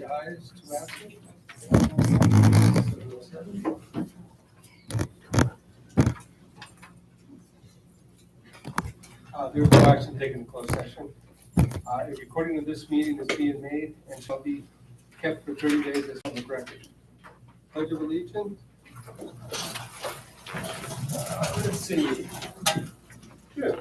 3 ayes, 2 absent. There was no action taken in closed session. A recording of this meeting is being made and shall be kept for 30 days as public record. Pledge of Allegiance. Let's see. Good.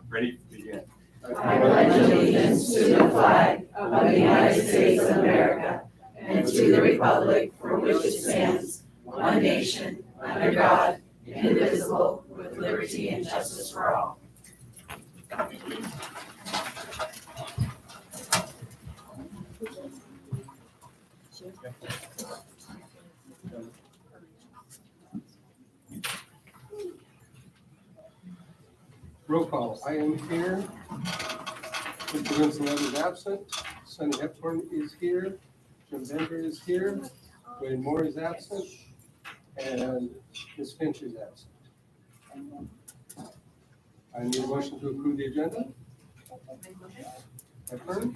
Ready? Begin. I pledge allegiance to the flag of the United States of America and to the republic for which it stands, one nation, under God, indivisible, with liberty and justice for all. Roll call. I am here. Mr. Vincent is absent. Sonny Hepburn is here. Jim Bender is here. Wayne Moore is absent. And Ms. Finch is absent. I need a motion to approve the agenda. Hepburn?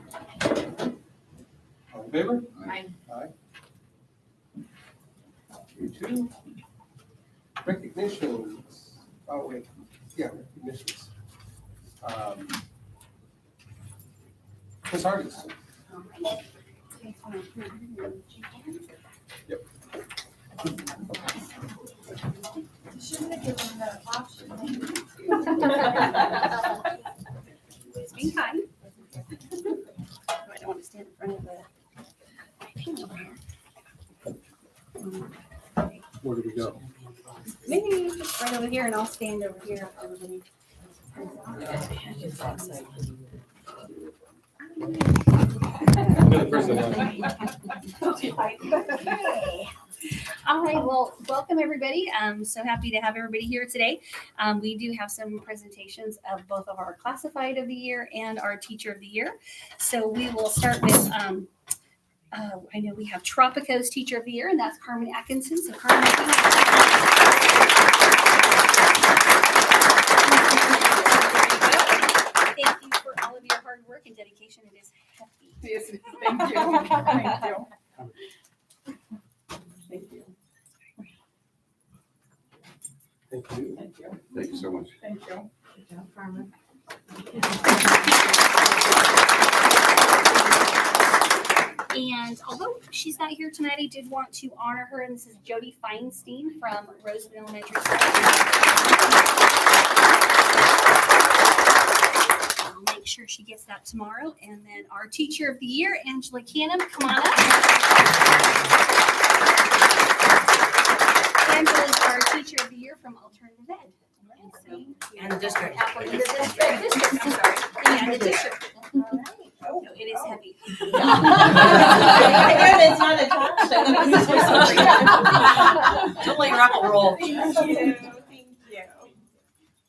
All in favor? Aye. Aye. 3-2. Recognitions. Oh, wait. Yeah, recognitions. Ms. Hardison. Yep. Shouldn't have given the option. It's being kind. I don't want to stand in front of the thing over here. Where do we go? Maybe just right over here and I'll stand over here. Everybody. All right, well, welcome everybody. I'm so happy to have everybody here today. We do have some presentations of both of our classified of the year and our teacher of the year. So we will start with, I know we have Tropico's teacher of the year, and that's Carmen Atkinson. So Carmen, thank you for all of your hard work and dedication. It is hefty. Yes, thank you. Thank you. Thank you. Thank you. Thank you. Thank you so much. Thank you. Good job, Carmen. And although she's not here tonight, I did want to honor her, and this is Jody Feinstein from Roseman Elementary School. I'll make sure she gets that tomorrow. And then our teacher of the year, Angela Canham, come on up. Angela's our teacher of the year from Alternative Ed. And the district. And the district, I'm sorry. And the district. No, it is heavy. It's not a Don't let your apple roll. Thank you.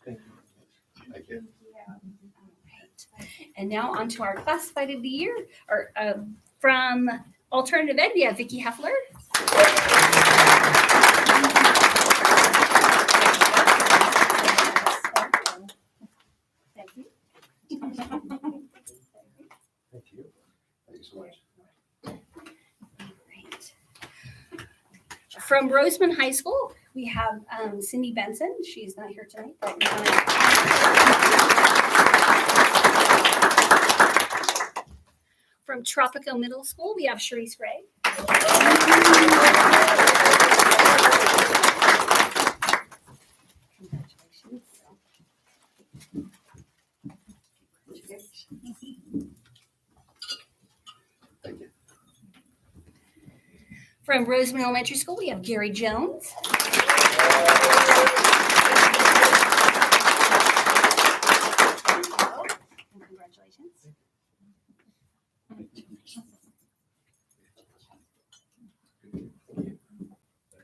Thank you. Thank you. And now on to our classified of the year, or from Alternative Ed, we have Vicki Heffler. Thank you. Thank you. Thank you so much. Great. From Roseman High School, we have Cindy Benson. She's not here tonight, but from Tropico Middle School, we have Sharice Gray. Congratulations. Thank you. From Roseman Elementary School, we have Gary Jones. Congratulations. Thank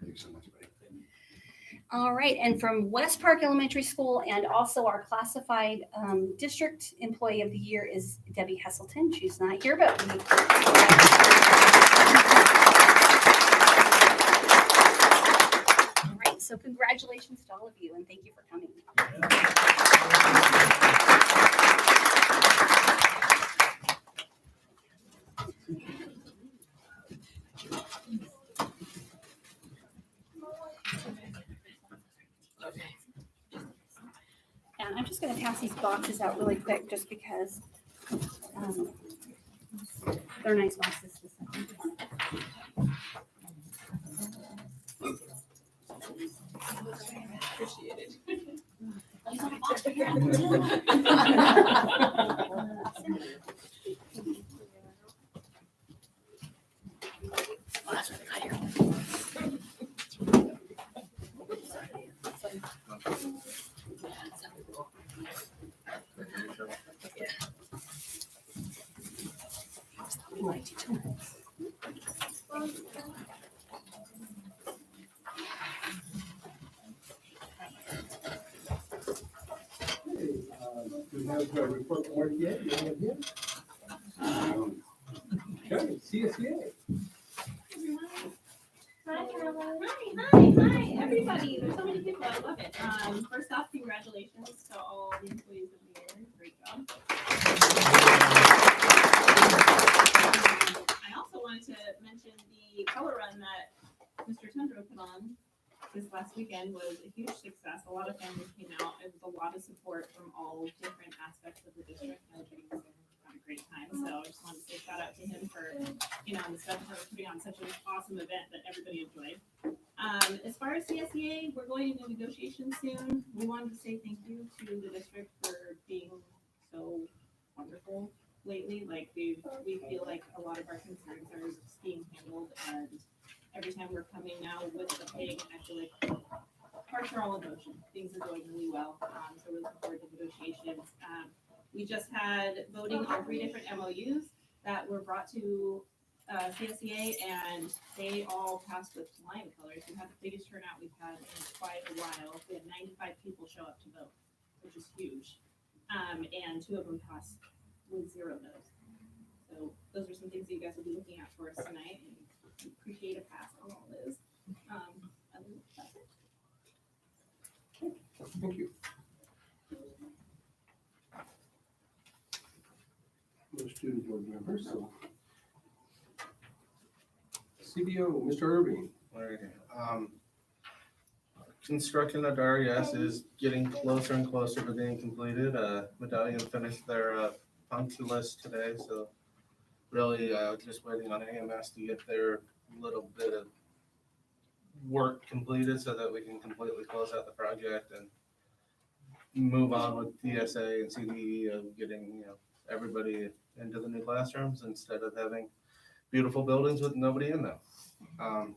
you so much, buddy. All right, and from West Park Elementary School, and also our classified district employee of the year is Debbie Hesselton. She's not here, but we. All right, so congratulations to all of you, and thank you for coming. I'm just gonna pass these boxes out really quick just because they're nice boxes to send. Appreciate it. Do we have a report from RTA? You have it here? Okay, CSEA. Hi, everybody. There's so many people. I love it. First off, congratulations to all the employees of the year. Great job. I also wanted to mention the color run that Mr. Tundra put on this last weekend was a huge success. A lot of families came out. It was a lot of support from all different aspects of the district. And everybody was having a great time. So I just wanted to say shout out to him for, the stuff for putting on such an awesome event that everybody enjoyed. As far as CSEA, we're going into negotiations soon. We wanted to say thank you to the district for being so wonderful lately. Like we feel like a lot of our concerns are being handled, and every time we're coming now with the thing, I feel like hearts are all in motion. Things are going really well. So we're looking forward to negotiations. We just had voting on 3 different MOUs that were brought to CSEA, and they all passed with flying colors. We had the biggest turnout we've had in quite a while. We had 95 people show up to vote, which is huge. And 2 of them passed with 0 no's. So those are some things that you guys will be looking at for us tonight, and appreciate a pass on all this. That's it. Thank you. No student board members, so. CBO, Mr. Irving. Alright, construction at RES is getting closer and closer to being completed. Medallion finished their punch list today, so really just waiting on AMS to get their little bit of work completed so that we can completely close out the project and move on with DSA and CDE of getting everybody into the new classrooms instead of having beautiful buildings with nobody in them. I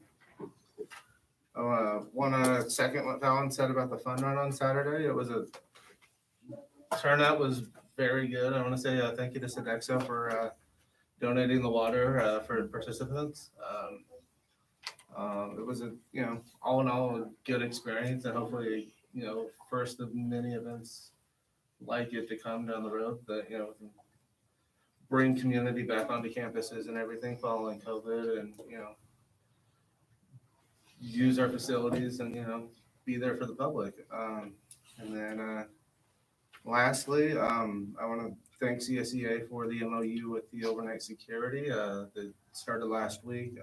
want to second what Fallon said about the fun run on Saturday. It was turnout was very good. I want to say thank you to Sodexo for donating the water for participants. It was all in all a good experience, and hopefully first of many events like it to come down the road that bring community back onto campuses and everything following COVID, and use our facilities and be there for the public. And then lastly, I want to thank CSEA for the MOU with the overnight security that started last week. We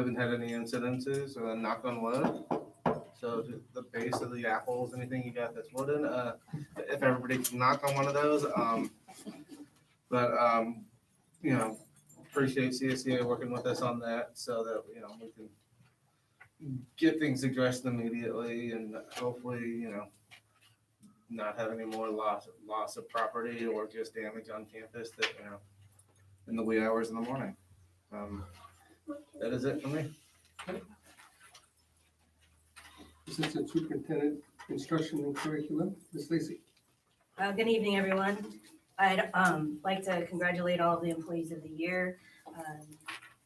haven't had any incidences, knock on wood. So the base of the apples, anything you got that's wooden, if everybody can knock on one of those. But appreciate CSEA working with us on that so that we can get things addressed immediately, and hopefully not have any more loss of property or just damage on campus that in the wee hours in the morning. That is it for me. Assistant Superintendent, Instruction and Curriculum, Ms. Lacy. Good evening, everyone. I'd like to congratulate all of the employees of the year.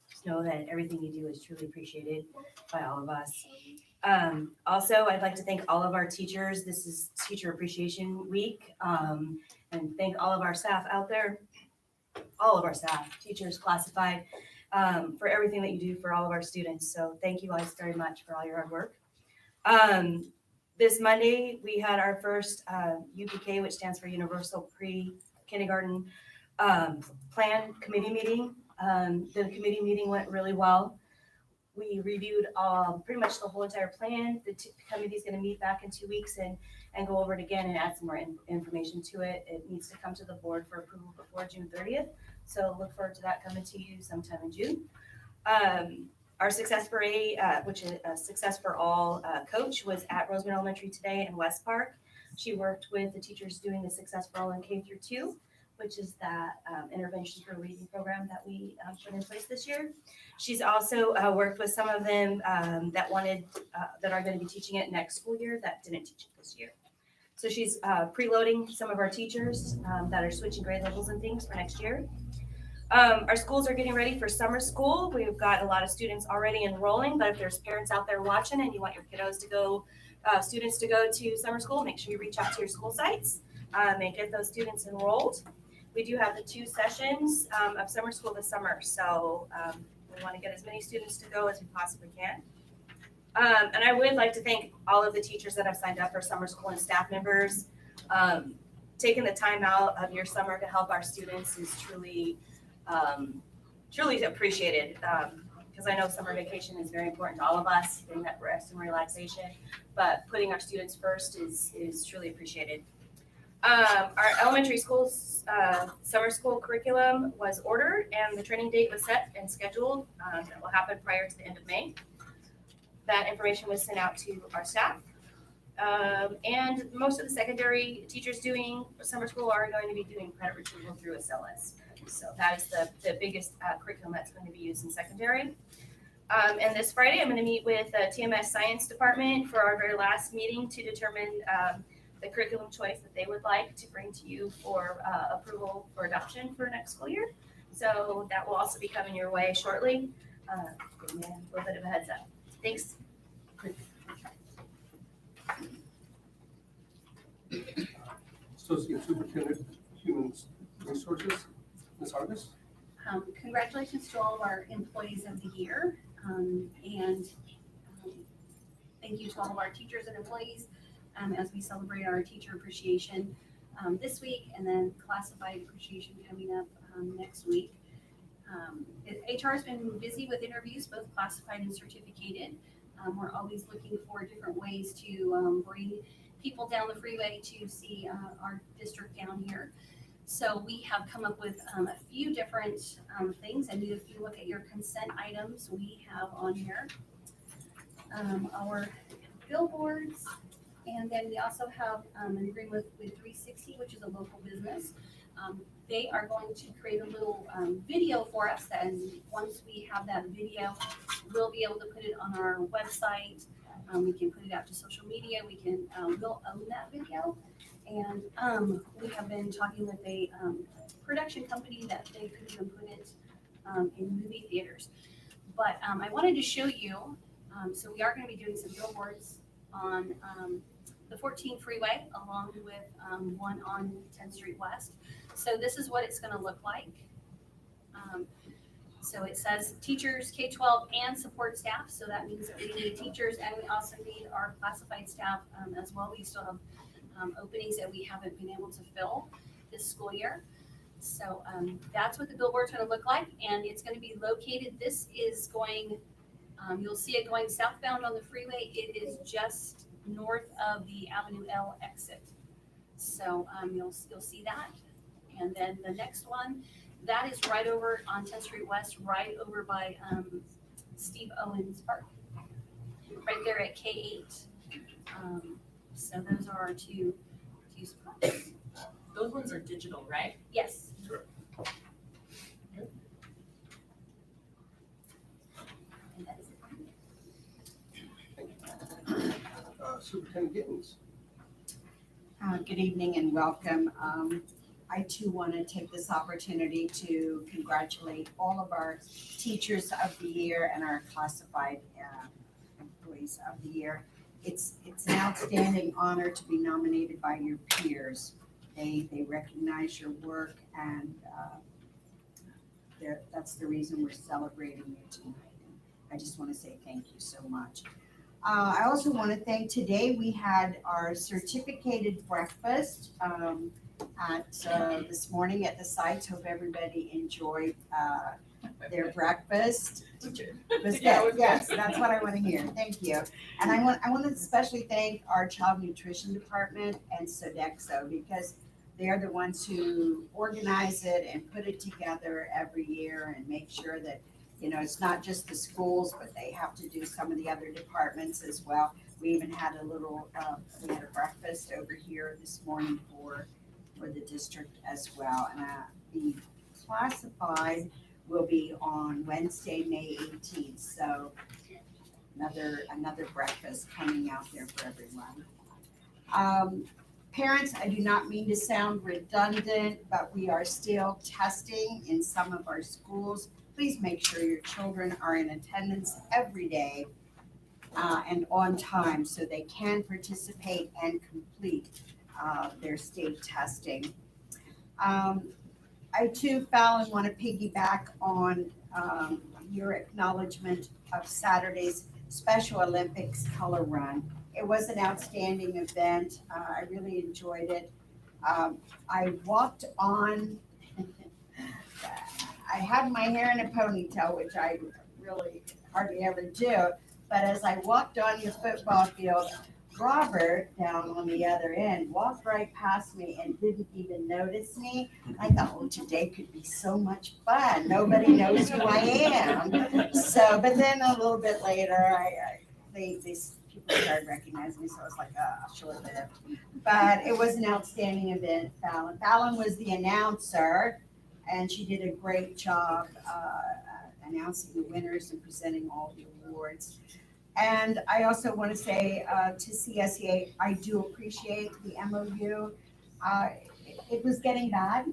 Just know that everything you do is truly appreciated by all of us. Also, I'd like to thank all of our teachers. This is Teacher Appreciation Week. And thank all of our staff out there, all of our staff, teachers, classified, for everything that you do for all of our students. So thank you guys very much for all your hard work. This Monday, we had our first UPK, which stands for Universal Pre-Kindergarten Plan Committee meeting. The committee meeting went really well. We reviewed pretty much the whole entire plan. The committee's gonna meet back in 2 weeks and go over it again and add some more information to it. It needs to come to the board for approval before June 30th. So look forward to that coming to you sometime in June. Our Success Parade, which is a Success for All coach, was at Roseman Elementary today in West Park. She worked with the teachers doing the Success for All in K through 2, which is that intervention for reading program that we put in place this year. She's also worked with some of them that are going to be teaching it next school year that didn't teach it this year. So she's preloading some of our teachers that are switching grade levels and things for next year. Our schools are getting ready for summer school. We've got a lot of students already enrolling, but if there's parents out there watching and you want your kiddos to go, students to go to summer school, make sure you reach out to your school sites and get those students enrolled. We do have the 2 sessions of summer school this summer, so we want to get as many students to go as we possibly can. And I would like to thank all of the teachers that have signed up for summer school and staff members. Taking the time out of your summer to help our students is truly appreciated, because I know summer vacation is very important to all of us, getting that rest and relaxation, but putting our students first is truly appreciated. Our elementary school's summer school curriculum was ordered and the training date was set and scheduled. That will happen prior to the end of May. That information was sent out to our staff. And most of the secondary teachers doing summer school are going to be doing credit retrieval through SLS. So that is the biggest curriculum that's going to be used in secondary. And this Friday, I'm going to meet with the TMS Science Department for our very last meeting to determine the curriculum choice that they would like to bring to you for approval for adoption for next school year. So that will also be coming your way shortly. Give me a little bit of a heads up. Thanks. Associate Superintendent, Human Resources, Ms. Hargis. Congratulations to all of our employees of the year. And thank you to all of our teachers and employees as we celebrate our teacher appreciation this week, and then classified appreciation coming up next week. HR has been busy with interviews, both classified and certificated. We're always looking for different ways to bring people down the freeway to see our district down here. So we have come up with a few different things, and if you look at your consent items, we have on here our billboards, and then we also have an agreement with 360, which is a local business. They are going to create a little video for us, and once we have that video, we'll be able to put it on our website. We can put it out to social media. We'll own that video. And we have been talking with a production company that they could even put it in movie theaters. But I wanted to show you, so we are going to be doing some billboards on the 14 freeway, along with one on 10th Street West. So this is what it's going to look like. So it says teachers, K-12, and support staff. So that means that we need teachers, and we also need our classified staff as well. We still have openings that we haven't been able to fill this school year. So that's what the billboard's going to look like, and it's going to be located. This is going, you'll see it going southbound on the freeway. It is just north of the Avenue L exit. So you'll see that. And then the next one, that is right over on 10th Street West, right over by Steve Owens Park, right there at K8. So those are our two spots. Those ones are digital, right? Yes. Sure. And that is it. Superintendent Gittens. Good evening and welcome. I too want to take this opportunity to congratulate all of our teachers of the year and our classified employees of the year. It's an outstanding honor to be nominated by your peers. They recognize your work, and that's the reason we're celebrating you tonight. I just want to say thank you so much. I also want to thank, today we had our certificated breakfast this morning at the sites. Hope everybody enjoyed their breakfast was Yeah, it good. was good. Yes, that's what I want to hear. Thank you. And I want to especially thank our child nutrition department and Sodexo because they're the ones who organize it and put it together every year and make sure that, you know, it's not just the schools, but they have to do some of the other departments as well. We even had a little, we had a breakfast over here this morning for the district as well. And the classified will be on Wednesday, May 18th. So another breakfast coming out there for everyone. Parents, I do not mean to sound redundant, but we are still testing in some of our schools. Please make sure your children are in attendance every day and on time so they can participate and complete their state testing. I too, Fallon, want to piggyback on your acknowledgement of Saturday's Special Olympics color run. It was an outstanding event. I really enjoyed it. I walked on, I had my hair in a ponytail, which I really hardly ever do. But as I walked on the football field, Robert down on the other end walked right past me and didn't even notice me. I thought, oh, today could be so much fun. Nobody knows who I am. So, but then a little bit later, these people started recognizing me, so I was like, oh, sure bit. But it was an outstanding event, Fallon. Fallon was the announcer, and she did a great job announcing the winners and presenting all the awards. And I also want to say to CSEA, I do appreciate the MOU. It was getting bad,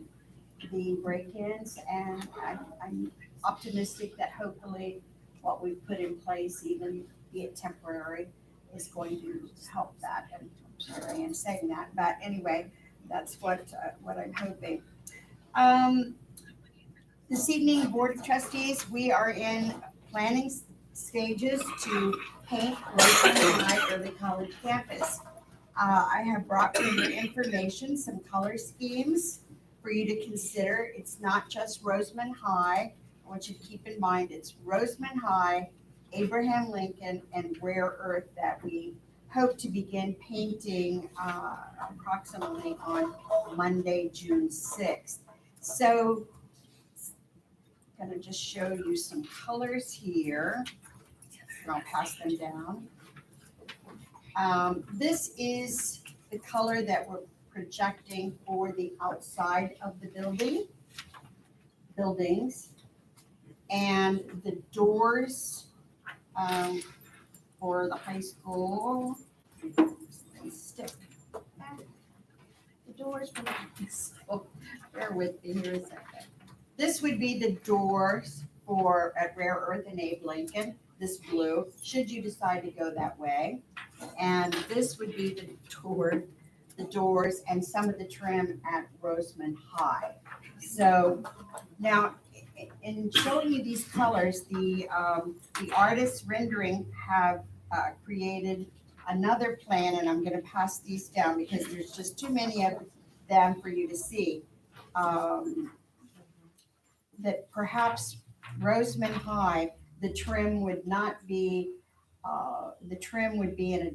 the break-ins, and I'm optimistic that hopefully what we've put in place, even be it temporary, is going to help that. And I'm sorry I am saying that, but anyway, that's what I'm hoping. This evening, Board of Trustees, we are in planning stages to paint Roseland High Early College campus. I have brought you your information, some color schemes for you to consider. It's not just Roseland High. I want you to keep in mind it's Roseland High, Abraham Lincoln, and Rare Earth that we hope to begin painting approximately on Monday, June 6th. So I'm going to just show you some colors here. And I'll pass them down. This is the color that we're projecting for the outside of the buildings. And the doors for the high school. Stick. The doors for the high school. Bear with me here a second. This would be the doors at Rare Earth and Abe Lincoln. This blue, should you decide to go that way. And this would be the doors and some of the trim at Roseland High. So now in showing you these colors, the artists rendering have created another plan, and I'm going to pass these down because there's just too many of them for you to see. That perhaps Roseland High, the trim would not be, the trim would be in a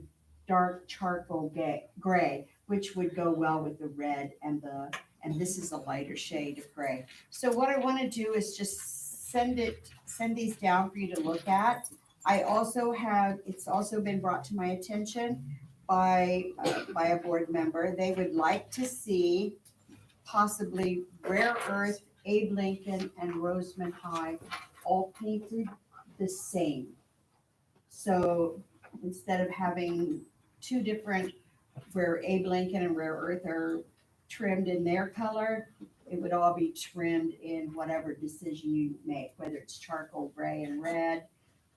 dark charcoal gray, which would go well with the red and this is a lighter shade of gray. So what I want to do is just send these down for you to look at. It's also been brought to my attention by a board member. They would like to see possibly Rare Earth, Abe Lincoln, and Roseland High all painted the same. So instead of having two different, where Abe Lincoln and Rare Earth are trimmed in their color, it would all be trimmed in whatever decision you make, whether it's charcoal gray and red,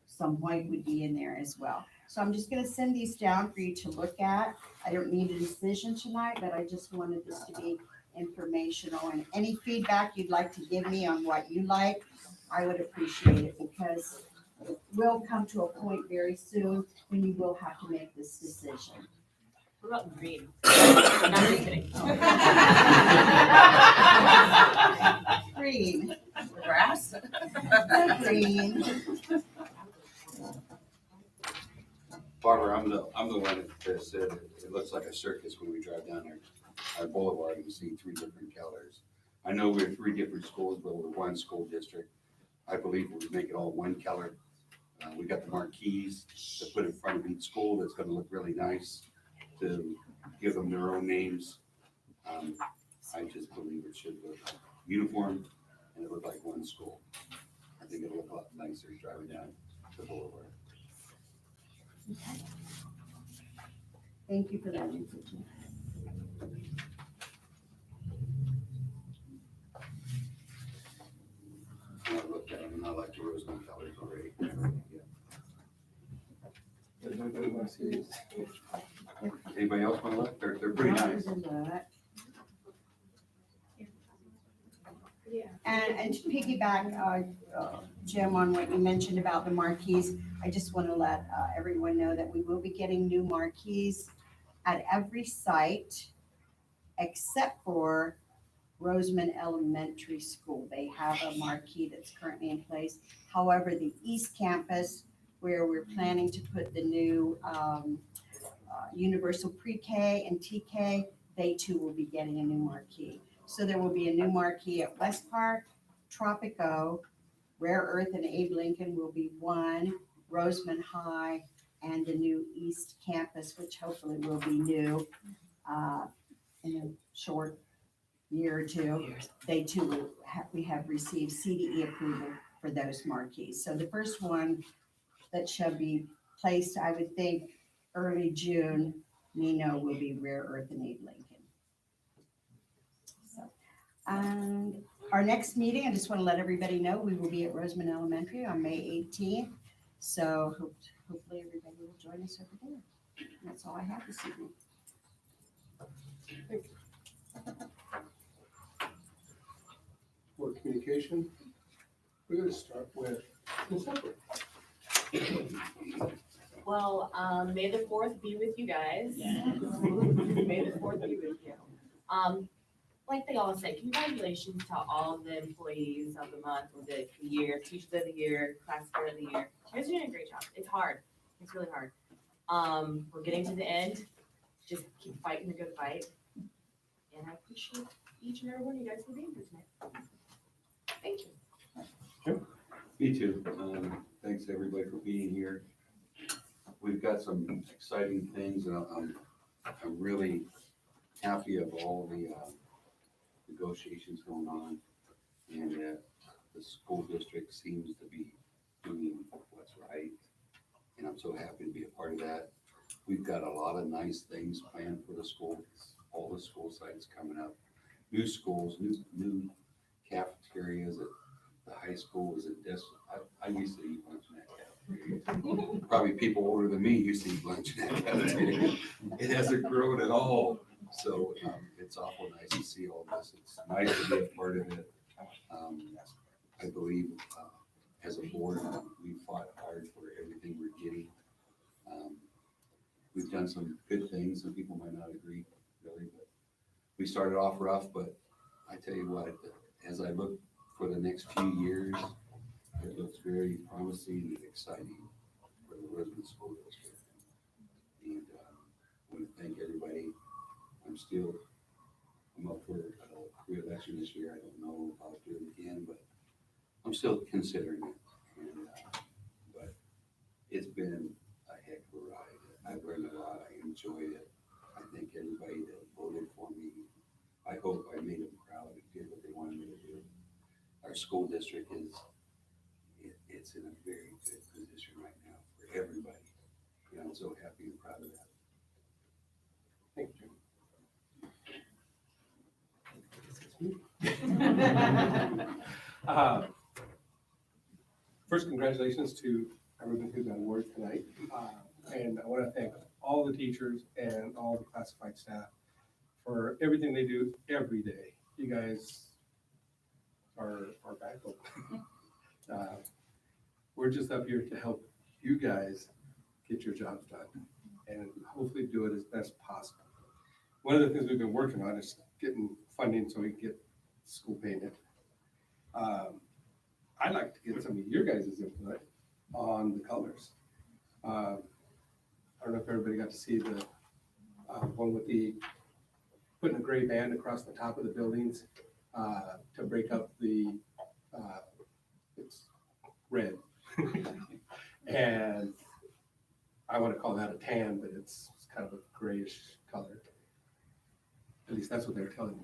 some white would be in there as well. So I'm just going to send these down for you to look at. I don't need a decision tonight, but I just wanted this to be informational, and any feedback you'd like to give me on what you like, I would appreciate it because it will come to a point very soon when you will have to make this decision. What about green? I'm just kidding. Green. Grass. Green. Barbara, I'm the one that said it looks like a circus when we drive down our boulevard and see three different colors. I know we're three different schools, but we're one school district. I believe we make it all one color. We got the marquees to put in front of each school that's gonna look really nice, to give them their own names. I just believe it should look uniform and it look like one school. I think it'll look a lot nicer driving down the boulevard. Thank you for that input. And I looked at them and I like the rose gold colors already. Anybody else wanna look? They're pretty nice. And to piggyback, Jim, on what you mentioned about the marquees, I just want to let everyone know that we will be getting new marquees at every site except for Roseman Elementary School. They have a marquee that's currently in place. However, the East Campus, where we're planning to put the new universal pre-K and TK, they too will be getting a new marquee. So there will be a new marquee at West Park, Tropico, Rare Earth and Abe Lincoln will be one, Roseman High, and the new East Campus, which hopefully will be new in a short year or two. They too will we have received CDE approval for those marquees. So the first one that shall be placed, I would think, early June, Nino, will be Rare Earth and Abe Lincoln. So, and our next meeting, I just want to let everybody know, we will be at Roseman Elementary on May 18th. So hopefully everybody will join us over there. And that's all I have this evening. For communication, we're going to start with December. Well, May the 4th be with you guys. May the 4th be with you. Like they all say, congratulations to all the employees of the month, or the year, teachers of the year, class part of the year. You guys are doing a great job. It's hard. It's really hard. We're getting to the end. Just keep fighting the good fight. And I appreciate each and every one of you guys for being here tonight. Thank you. Me too. Thanks everybody for being here. We've got some exciting things and I'm really happy of all the negotiations going on, and that the school district seems to be doing what's right, and I'm so happy to be a part of that. We've got a lot of nice things planned for the schools, all the school sites coming up, new schools, new cafeterias at the high school is I used to eat lunch in that cafeteria. Probably people older than me used to eat lunch in that cafeteria. It hasn't grown at all. So it's awful nice to see all this. It's nice to be a part of it. I believe as a board, we fought hard for everything we're getting. We've done some good things and people might not agree really, but we started off rough, but I tell you what, as I look for the next few years, it looks very promising and exciting for the Roseman School District. And I want to thank everybody. I'm up for re-election this year. I don't know if I'll do it again, but I'm still considering it. And, but it's been a heck of a ride. I've learned a lot. I enjoyed it. I thank everybody that voted for me. I hope I made them proud and did what they wanted me to do. Our school district it's in a very good position right now for everybody. And I'm so happy and proud of that. Thank you. First, congratulations to everyone who got awards tonight. And I want to thank all the teachers and all the classified staff for everything they do every day. You guys are backbone. We're just up here to help you guys get your jobs done and hopefully do it as best possible. One of the things we've been working on is getting funding so we can get school payment. I'd like to get some of your guys' input on the colors. I don't know if everybody got to see the one with the, putting a gray band across the top of the buildings to break up the, it's red. And I want to call that a tan, but it's kind of a grayish color. At least that's what they're telling me.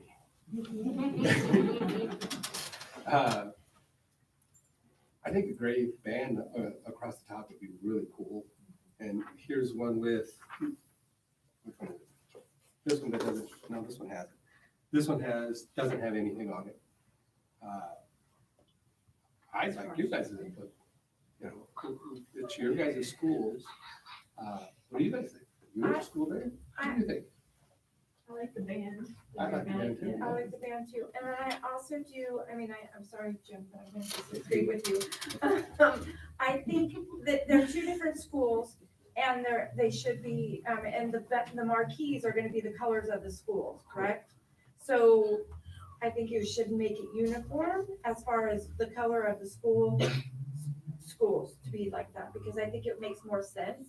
I think a gray band across the top would be really cool. And here's one with, which one is it? This one that doesn't, no, this one has it. This one doesn't have anything on it. I'd like you guys' input. You know, it's your guys' schools. What do you guys think? You went to school there? What do you think? I like the band. I like the band too. I like the band too. And then I also do, I'm sorry, Jim, but I'm going to disagree with you. I think that they're two different schools and they should be, and the marquees are going to be the colors of the schools, correct? So I think you should make it uniform as far as the color of the schools to be like that, because I think it makes more sense.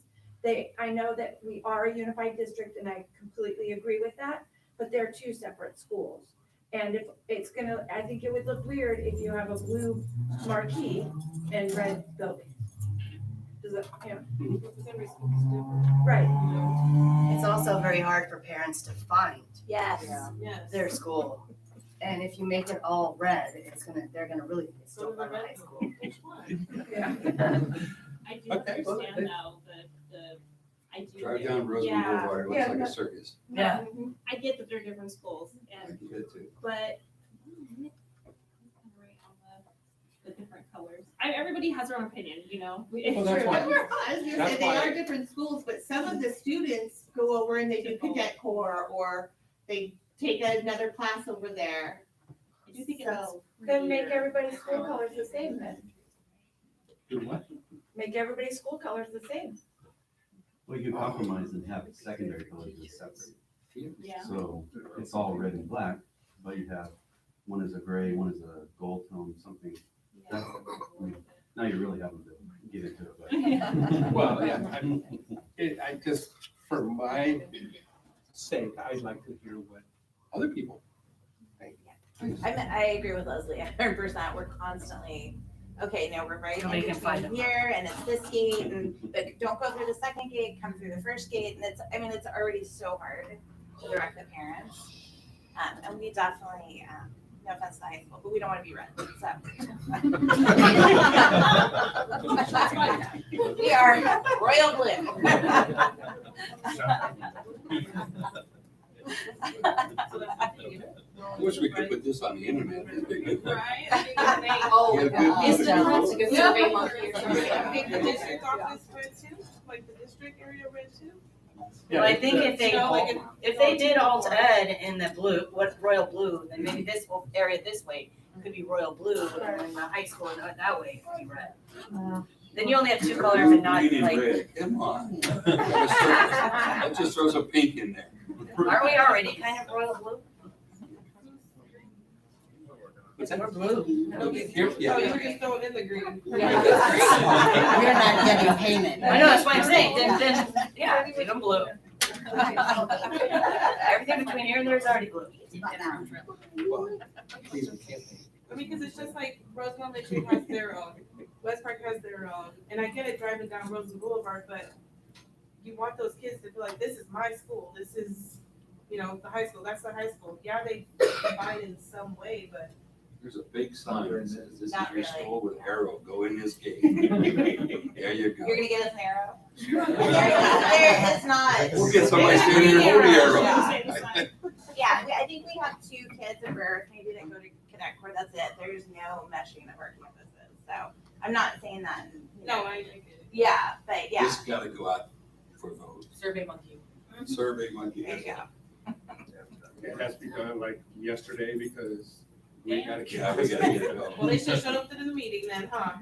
I know that we are a unified district and I completely agree with that, but they're two separate schools. And if it's I think it would look weird if you have a blue marquee and red building. Does it, because every school is different. Right. It's also very hard for parents to find Yes. Yes. their school. And if you make it all red, they're gonna really get still out of high school. Yeah. I do Okay, well, understand though, I do. Drive down Roseman Yeah. Boulevard, it looks like a circus. Yeah. I get that they're different schools I and, get it too. but right on the different colors. Everybody has their own opinion, you know? Well, that's why. I was gonna That's say, they why- are different schools, but some of the students go over and they do cadet corps, or they take another class over there. I do think it looks So, Then make prettier. everybody's school colors the same then. Do what? Make everybody's school colors the same. Well, you can compromise and have secondary colors as separate. Yeah. So it's all red and black, but you have, one is a gray, one is a gold tone, something. Yeah. Now you're really having to get into it, but. Well, yeah, I just, for my sake, I'd like to hear what other people think. I agree with Leslie 100%. We're constantly, okay, now we're right Nobody in can find between them. here and it's this gate and, but don't go through the second gate, come through the first gate. And it's already so hard to direct the parents. And we definitely, no offense to high school, but we don't want to be red, so. We are royal blue. I wish we could put this on the internet. Right? Oh, Yeah, good. is there a good survey monkey or something? Make the district office red too, like the district area red too? Well, I think if they, So, like, if they did alt ed in the blue, royal blue, then maybe this whole area this way could be royal blue, and then the high school that way could be red. Then you only have two colors and not Green and like, red, come on. Let's just throw some pink in there. aren't we already kind of royal blue? What's that? We're blue. Here, Oh, yeah. you were just throwing in the green. We're not getting payment. I know, that's what I'm saying, then, yeah, leave them blue. Everything between here and there is already blue. Well, please, we can't think. Because it's just like Rosemont Lake has their own, West Park has their own, and I get it driving down Rosemont Boulevard, but you want those kids to feel like, this is my school, this is, the high school, that's the high school. Yeah, they combine in some way, but There's a big sign that says, this is Not your really. school with arrow, go in this gate. There you go. You're gonna get us an arrow? There is not. We'll get somebody standing there holding the arrow. Yeah, I think we have 2 kids at birth, maybe that go to cadet corps, that's it. There's no meshing of our campuses, so I'm not saying that. no, I get it. Yeah, but yeah. This gotta go out for vote. Survey monkey. Survey monkey. There you go. It has to be done like yesterday because we gotta Yeah, get. we gotta get it Well, going. they should shut up to the meeting then, huh?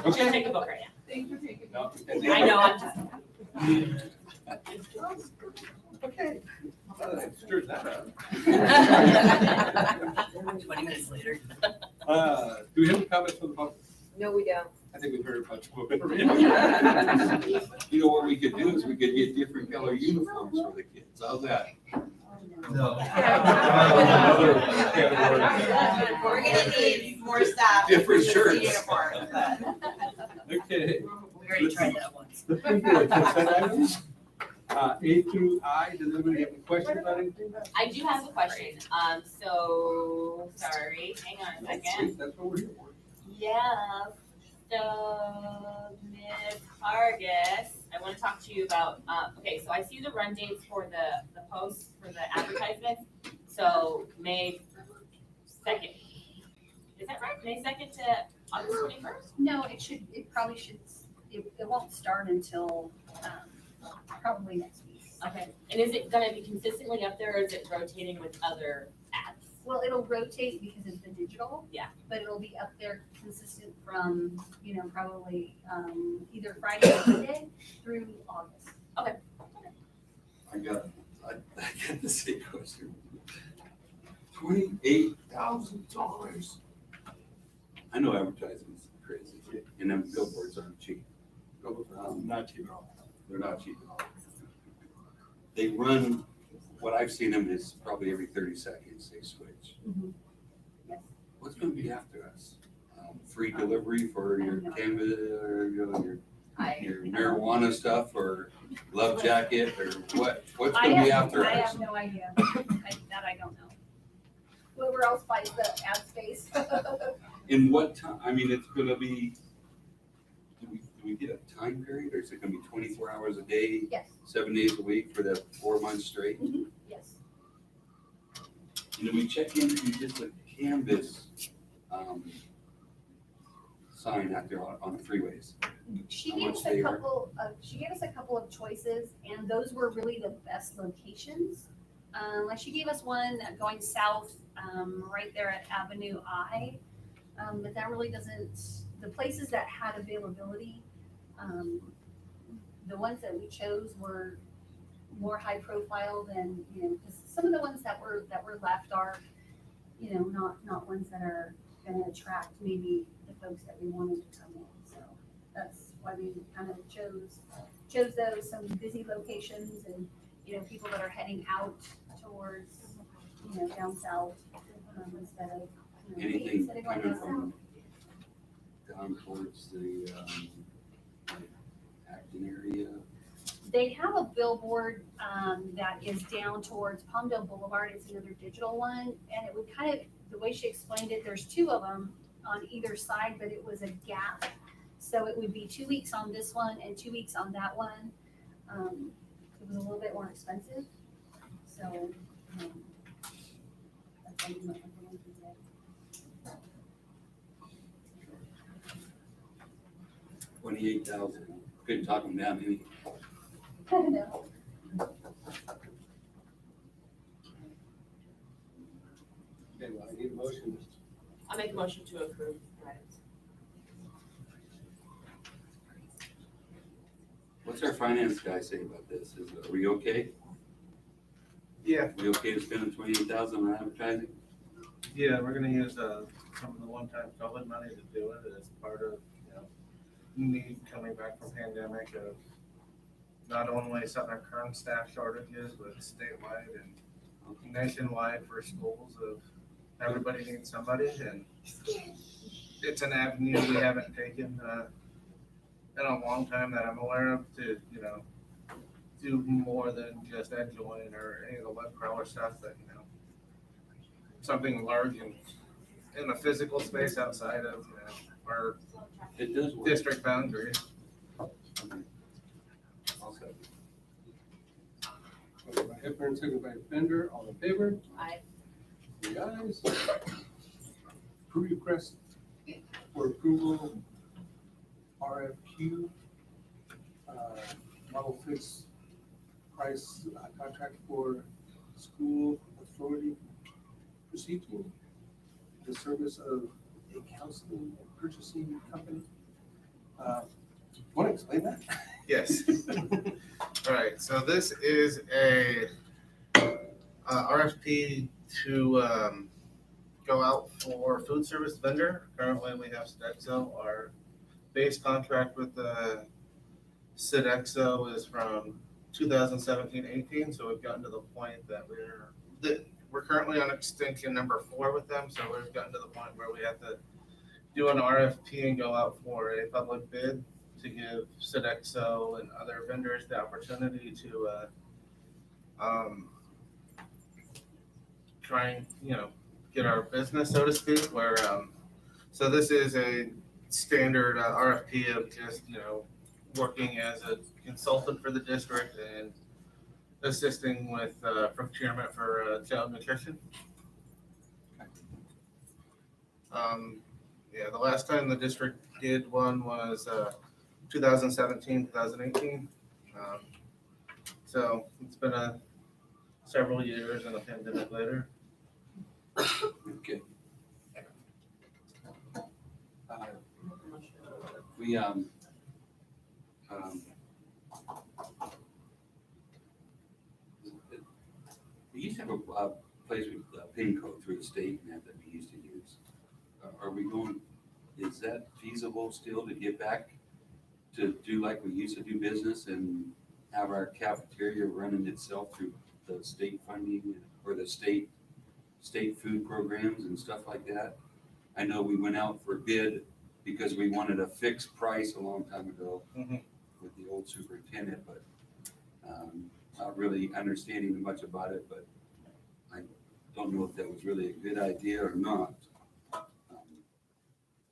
Just take a book right Thanks for taking. No, now. I know, I'm just. Okay. Stir that up. 20 minutes later. Do we have any comments from the public? No, we don't. I think we've heard a bunch of them already. You know, what we could do is we could get different color uniforms for the kids. How's that? No. Another category. We're gonna need more staff. Different for shirts. uniforms, but- Okay. We already tried that once. Consent items, A through I, does anybody have any questions about anything? I do have a question. So, sorry, hang on a second. That's what we're here for. Yeah, so Ms. Hargis, I want to talk to you about, okay, so I see the run dates for the posts for the advertisements. So May 2nd. Is that right? May 2nd to August 21st? No, it probably should, it won't start until, probably next week. Okay, and is it gonna be consistently up there or is it rotating with other ads? Well, it'll rotate because it's the digital. Yeah. But it'll be up there consistent from, probably, either Friday or Monday through August. I got the same question. $28,000. I know advertisements are crazy, and then billboards aren't cheap. Not cheap at all. They're not cheap at all. They run, what I've seen them is probably every 30 seconds they switch. Mhm. Yes. What's gonna be after us? Free delivery for your canvas, or your marijuana stuff, or love jacket, or what's gonna be after I us? have no idea. That I don't know. Whoever else buys the ad space. In what time, I mean, it's gonna be, do we get a time period, or is it gonna be 24 hours a day, Yes. 7 days a week for that 4 months straight? Yes. And then we check into just a canvas, sign out there on the freeways. She How gave much us they a are. couple of choices, and those were really the best locations. Like she gave us one going south, right there at Avenue I. But that really doesn't, the places that had availability, the ones that we chose were more high profile than, because some of the ones that were left are, not ones that are gonna attract maybe the folks that we wanted to come in. So that's why we kind of chose those, some busy locations and, people that are heading out towards, down south, instead of, Anything instead of going coming down from down towards the, Acton area? They have a billboard that is down towards Palmdale Boulevard. It's another digital one. And it would kind of, the way she explained it, there's two of them on either side, but it was a gap. So it would be 2 weeks on this one and 2 weeks on that one. It was a little bit more expensive. So that's why we went with the one we did. 28,000. Couldn't talk them down any. No. Okay, well, I need a motion. I'll make a motion to approve. Right. What's our finance guy say about this? Are we okay? Yeah, We okay to spend 28,000 on advertising? yeah, we're gonna use, some of the one-time COVID money to do it as part of, need coming back from pandemic of not only some of our current staff shortages, but statewide and nationwide for schools of everybody needs somebody, and it's an avenue we haven't taken, in a long time that I'm aware of to, do more than just EdJoin or any of the web crawler stuff that, something large and in a physical space outside of, our It does work. district boundaries. Okay. Motion by Hepburn, second by Bender, all in favor? Aye. The ayes. Approve request for approval, RFQ, model fixed price contract for school authority procedure, the service of a counseling and purchasing company. Want to explain that? Yes. All right, so this is a RFP to go out for food service vendor. Currently, we have Sodexo. Our base contract with the Sodexo is from 2017-18, so we've gotten to the point that we're currently on extension number 4 with them, so we've gotten to the point where we have to do an RFP and go out for a public bid to give Sodexo and other vendors the opportunity to try and, get our business, so to speak, where, so this is a standard RFP of just, working as a consultant for the district and assisting with procurement for child nutrition. The last time the district did one was 2017, 2018. So it's been several years and a pandemic later. Okay. We, we used to have a place with a pin code through the state and that we used to use. Are we going, is that feasible still to get back to do like we used to do business and have our cafeteria running itself through the state funding or the state food programs and stuff like that? I know we went out for bid because we wanted a fixed price a long time ago with the old superintendent, but not really understanding much about it, but I don't know if that was really a good idea or not.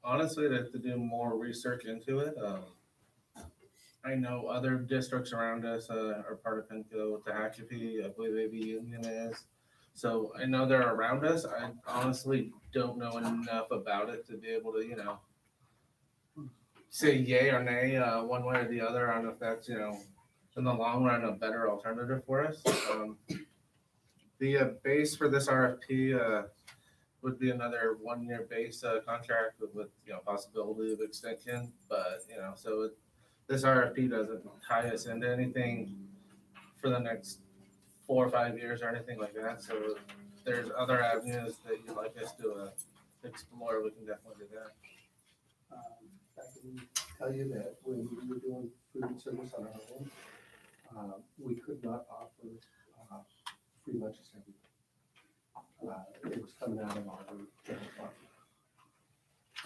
Honestly, I'd have to do more research into it. I know other districts around us are part of PINCO, Tehachapi, I believe AB Union is. So I know they're around us. I honestly don't know enough about it to be able to, say yay or nay one way or the other on if that's, in the long run, a better alternative for us. The base for this RFP would be another 1-year base contract with possibility of extension. But, so this RFP doesn't tie us into anything for the next 4 or 5 years or anything like that. So if there's other avenues that you'd like us to explore, we can definitely do that. I can tell you that when we were doing food service on our own, we could not offer free lunches every day. It was coming out of our general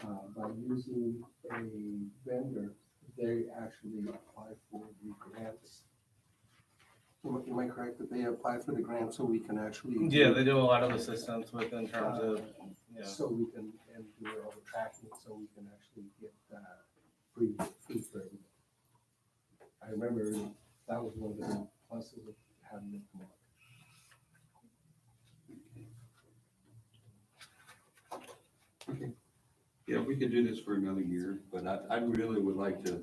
fund. By using a vendor, they actually apply for the grants. Am I correct that they apply for the grant so we can actually? Yeah, they do a lot of assistance with in terms of, So we can, and do all the tracking, so we can actually get free food for everybody. I remember that was one of the big pluses of having them come on. Okay. Yeah, we could do this for another year, but I really would like to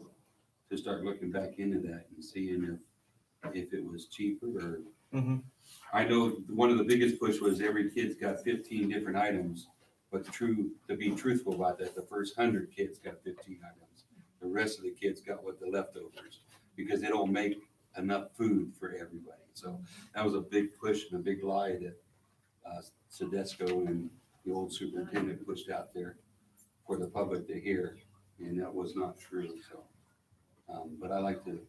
start looking back into that and seeing if it was cheaper or. I know one of the biggest push was every kid's got 15 different items, but to be truthful about that, the first 100 kids got 15 items. The rest of the kids got what the leftovers because they don't make enough food for everybody. So that was a big push and a big lie that Sodexo and the old superintendent pushed out there for the public to hear, and that was not true. So, but I like to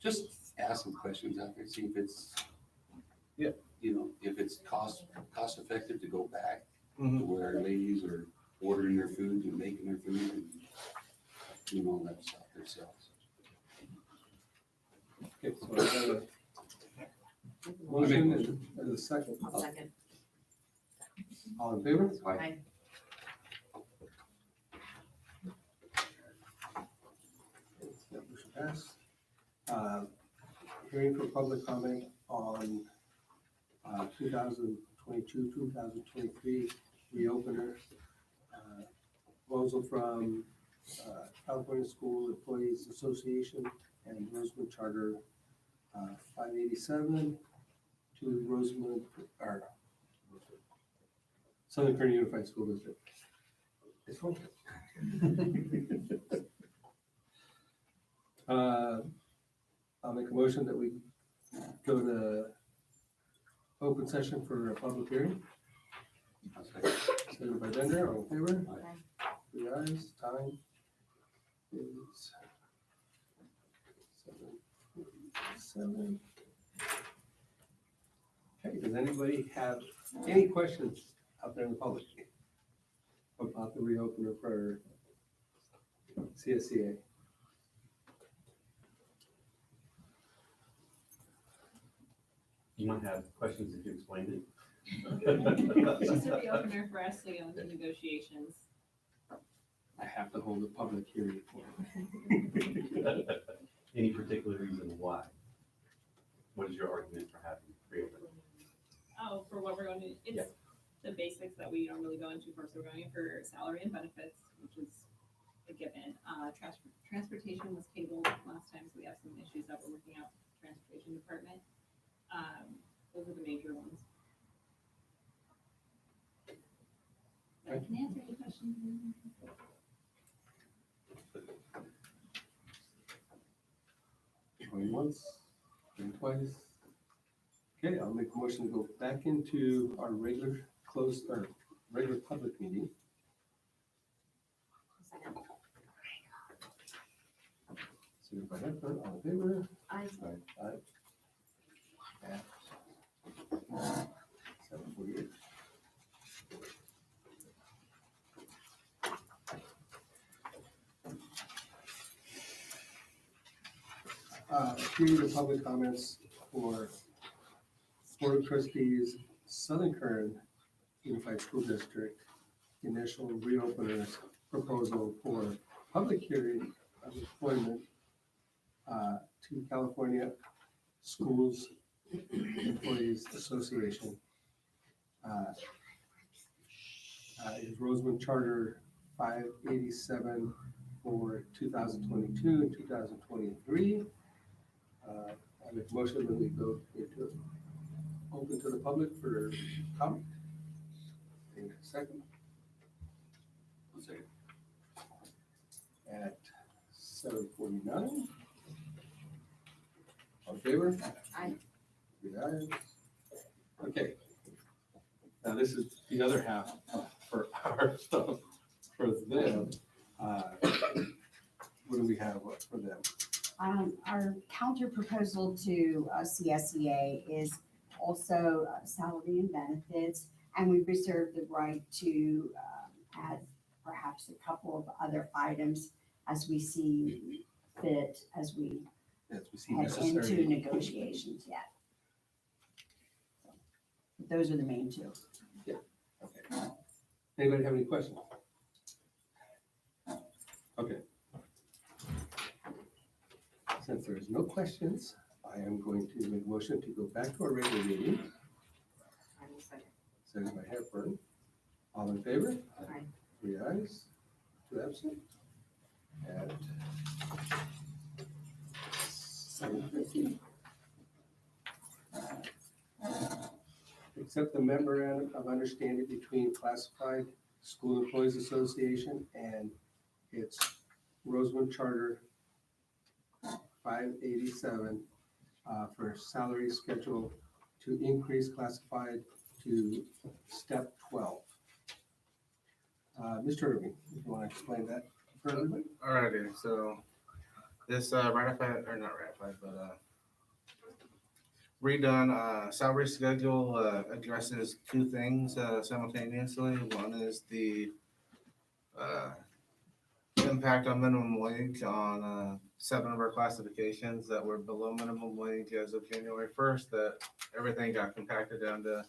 just ask some questions out there, see if it's, if it's cost effective to go back to where our ladies are ordering their food and making their food and doing all that stuff themselves. Okay, so I got a motion and a second. I'll second. All in favor? Aye. That motion passed. Hearing for public comment on 2022, 2023 reopener. Proposal from California School Employees Association and Rosewood Charter 587 to Rosewood, or Southern Kern Unified School District. It's one. I'll make a motion that we go to open session for a public hearing. seconded by Bender, all in favor? Aye. 3 ayes, time is 7:47. Okay, does anybody have any questions out there in the public about the reopener for CSCA? You might have questions if you explained it. It's just a reopener for us to go into negotiations. I have to hold a public hearing for it. Any particular reason why? What is your argument for having reopened? Oh, for what we're going to, Yeah. it's the basics that we don't really go into first. We're going in for salary and benefits, which is a given. Transportation was tabled last time, so we have some issues that we're working out with the transportation department. Those are the major ones. I can answer any questions. Going once, going twice. Okay, I'll make a motion to go back into our regular closed, or regular public meeting. Second by Hepburn, all in favor? Aye. Aye. At 7:48. Period of public comments for Board of Trustees, Southern Kern Unified School District, initial reopeners proposal for public hearing of employment to California Schools Employees Association. Is Roseman Charter 587 for 2022 and 2023. I make a motion that we go into open to the public for comment. Need a second? I'll say, At 7:49. All in favor? Aye. 3 ayes. Okay. Now this is the other half for our stuff, for them. What do we have for them? Our counter proposal to CSEA is also salary and benefits, and we reserve the right to add perhaps a couple of other items as we see fit, as we As we see head into necessary. negotiations yet. Those are the main two. Okay. Anybody have any questions? Okay. Since there's no questions, I am going to make a motion to go back to our regular meeting. Seconded by Hepburn. All in favor? Aye. 3 ayes, 2 absent. At 7:50. Accept the memorandum of understanding between Classified School Employees Association and its Roseman Charter 587 for salary schedule to increase classified to step 12. Mr. Irving, if you want to explain that for everybody? Alrighty, so this ratified, or not ratified, but redone salary schedule addresses two things simultaneously. One is the impact on minimum wage on 7 of our classifications that were below minimum wage as of January 1st, that everything got compacted down to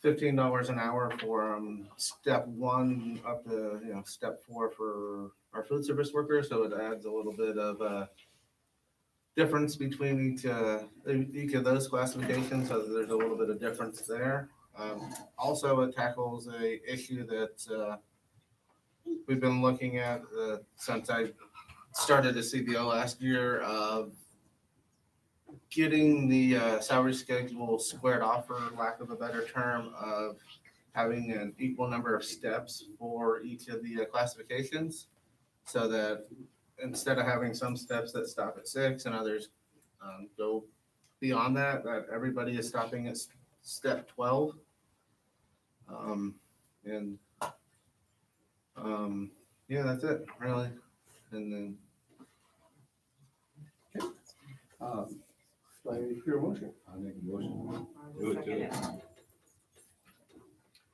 $15 an hour for step 1 up to step 4 for our food service workers. So it adds a little bit of difference between each of those classifications. So there's a little bit of difference there. Also, it tackles a issue that we've been looking at since I started the CBO last year of getting the salary schedule squared off, for lack of a better term, of having an equal number of steps for each of the classifications, so that instead of having some steps that stop at 6 and others go beyond that, that everybody is stopping at step 12. And, yeah, that's it, really. And then, Do I hear a motion? I'll make a motion. Do it, do it.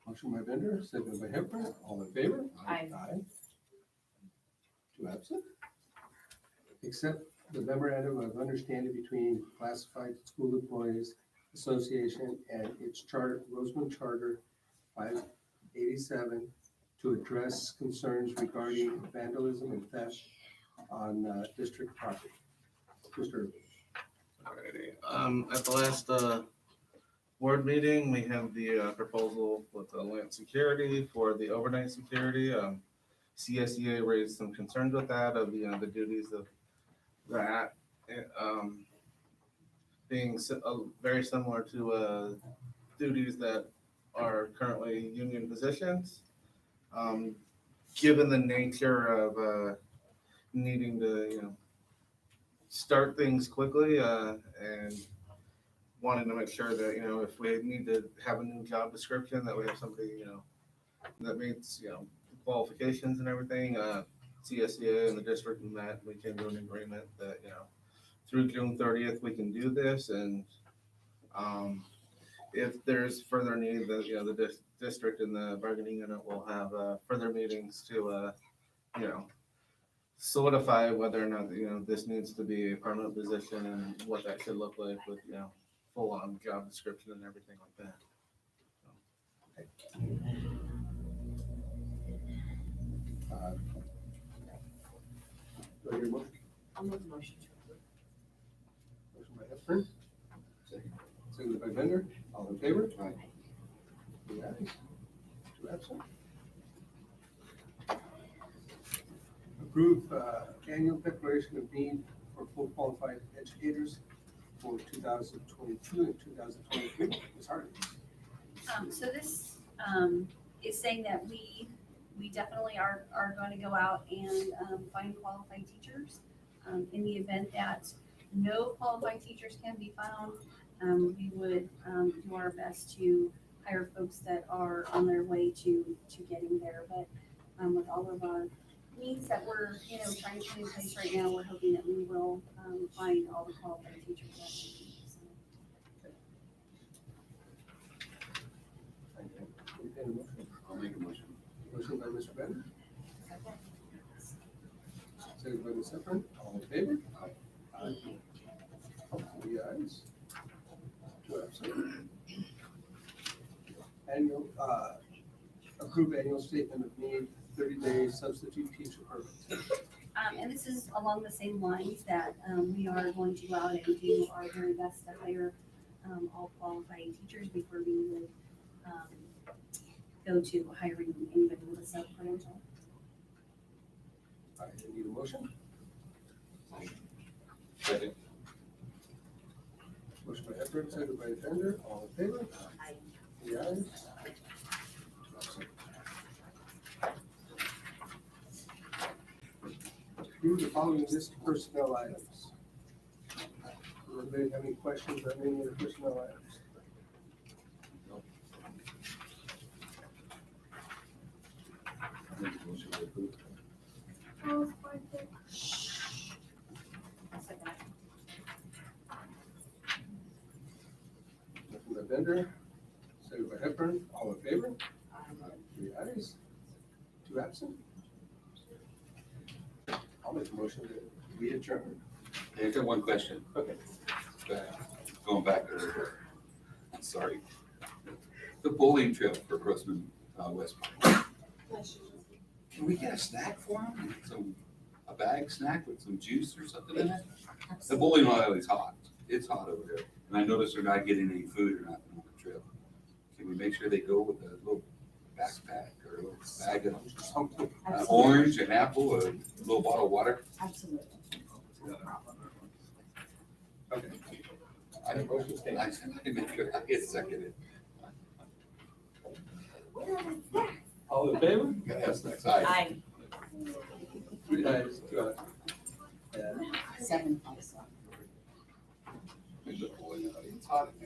Motion by Bender, seconded by Hepburn, all in favor? Aye. Aye. Two absent. Accept the memorandum of understanding between Classified School Employees Association and its charter, Roseman Charter 587, to address concerns regarding vandalism and theft on district property. Mr. alrighty, at the last, board meeting, we have the, proposal with the Land Security for the overnight security. CSEA raised some concerns with that, of, the duties of that, being very similar to, duties that are currently union positions. Given the nature of, needing to, start things quickly, and wanting to make sure that, if we need to have a new job description, that we have somebody, that meets, qualifications and everything, CSEA and the district and that, we came to an agreement that, through June 30th, we can do this. And, if there's further need, that, the district and the bargaining unit will have, further meetings to, solidify whether or not, this needs to be a permanent position and what that should look like with, full-on job description and everything like that. Do I hear a motion? I'll make a motion to approve. Motion by Hepburn. Seconded by Bender, all in favor? Aye. Three ayes, two absent. Approve annual declaration of need for full qualified educators for 2022 and 2023. Ms. Hardy. So this is saying that we definitely are going to go out and find qualified teachers. In the event that no qualified teachers can be found, we would do our best to hire folks that are on their way to getting there. But with all of our needs that we're trying to put in place right now, we're hoping that we will find all the qualified teachers that we need. Entertain a motion. I'll make a motion. Motion by Mr. Bender. Second by Ms. Hepburn, all in favor? Aye. Three ayes, two absent. Annual, approve annual statement of need, 30-day substitute teacher permit. And this is along the same lines that we are going to go out and do our very best to hire all qualified teachers before we would go to hiring anybody with a sub-credential. I need a motion. Second. Motion by Hepburn, second by Bender, all in favor? Aye. Three ayes. Approve the following list of personnel items. Does anybody have any questions on any of the personnel items? I'll make a motion to approve. Motion by Bender, second by Hepburn, all in favor? Three ayes, two absent. I'll make a motion that we adjourn. Hey, I got one question. Okay. Going back to, sorry. The bowling trail for Grossman, West Park. Can we get a snack for them? A bag snack with some juice or something in it? The bowling alley is hot. It's hot over there. And I noticed they're not getting any food or nothing on the trail. Can we make sure they go with a little backpack or a little bag of Something. orange, an apple, a little bottle of water? Absolutely. Okay. I didn't make it. I get seconded. All in favor? Gotta have snacks. Aye. Aye. Three ayes, two absent. And 757. The bowling alley, it's hot in